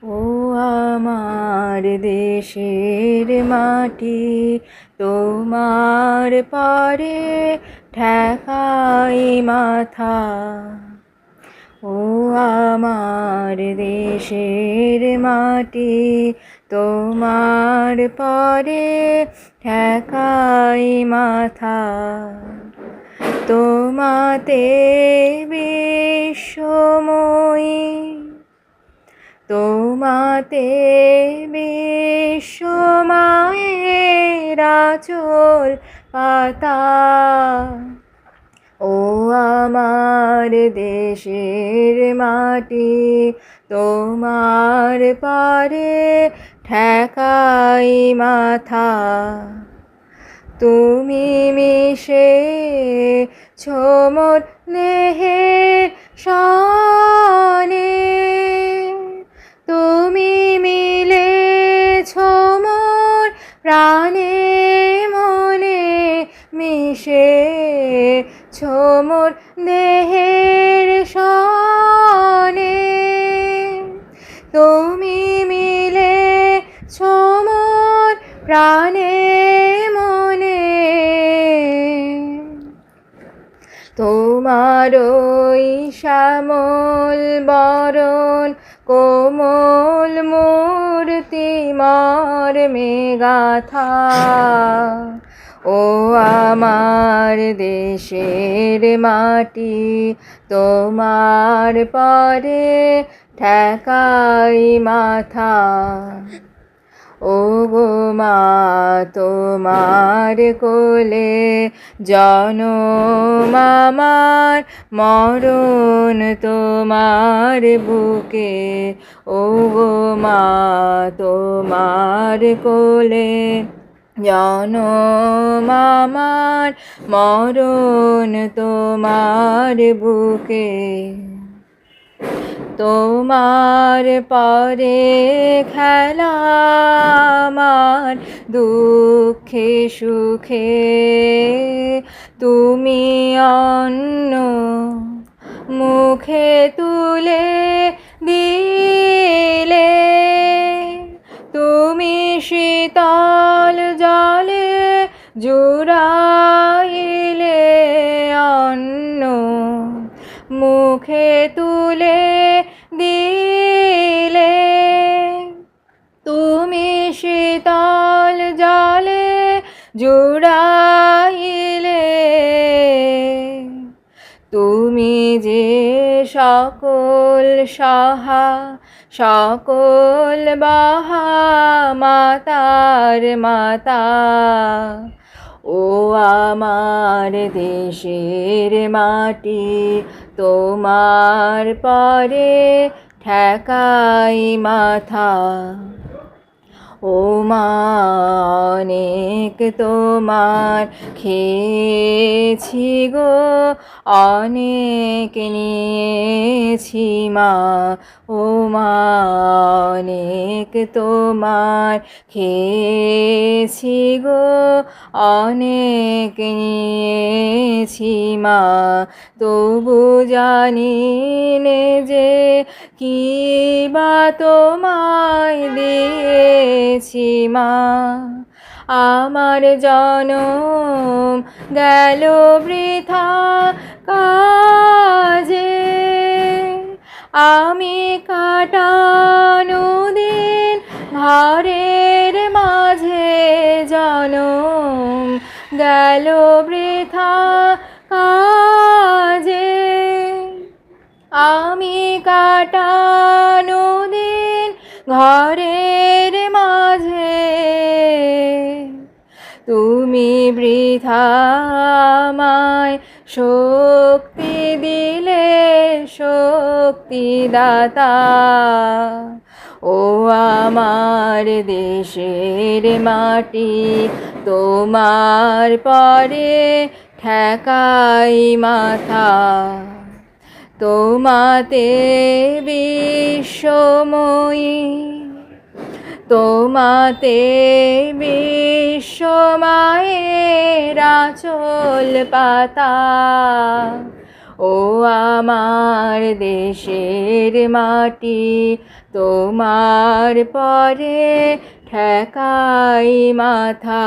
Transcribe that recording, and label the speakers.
Speaker 1: ও আমার দেশের মাটি, তোমার পরে ঠেকাই মাথা। ও আমার দেশের মাটি, তোমার পরে ঠেকাই মাথা। তোমাতে বিশ্বময়ী, তোমাতে বিশ্বমায়ের আঁচল পাতা। ও আমার দেশের মাটি, তোমার পারে ঠেকাই মাথা। তুমি মিশে মোর দেহের সনে, তুমি মিলেছ মোর প্রাণে মনে, মিশে মোর দেহের সনে। তুমি মিলেছ মোর প্রাণে মনে, তোমার ওই শ্যামল বরণ কোমল মূর্তি মর্মে গাথা। ও আমার দেশের মাটি, তোমার পরে ঠেকাই মাথা। ও গো মা, তোমার কোলে জনম আমার, মরণ তোমার বুকে। ও গো মা, তোমার কোলে জনম আমার, মরণ তোমার বুকে। তোমার পরে খেলা আমার দুঃখে সুখে, তুমি অন্ন মুখে তুলে দিলে, তুমি শীতল জলে জুড়াইলে অন্ন মুখে তুলে দিলে। তুমি শীতল জলে জুড়াইলে, তুমি যে সকল সহা সকল বাহা মাতার মাতা। ও আমার দেশের মাটি, তোমার পরে ঠেকাই মাথা। ও মা, অনেক তোমার খেয়েছি গো, অনেক নিয়েছি মা। ও মা, অনেক তোমার খেয়েছি গো, অনেক নিয়েছি মা। তবু জানি নে যে কি বা তোমায় দিয়েছি মা। আমার জনম গেল বৃথা কাজে, আমি কাটানো দিন ঘরের মাঝে, জনম গেল বৃথা কাজে। আমি কাটানো দিন ঘরের মাঝে, তুমি বৃথা আমায় শক্তি দিলে শক্তিদাতা। ও আমার দেশের মাটি, তোমার পরে ঠেকাই মাথা। তোমাতে বিশ্বময়ী, তোমাতে বিশ্বমায়ের আঁচল পাতা। ও আমার দেশের মাটি, তোমার পরে ঠেকাই মাথা।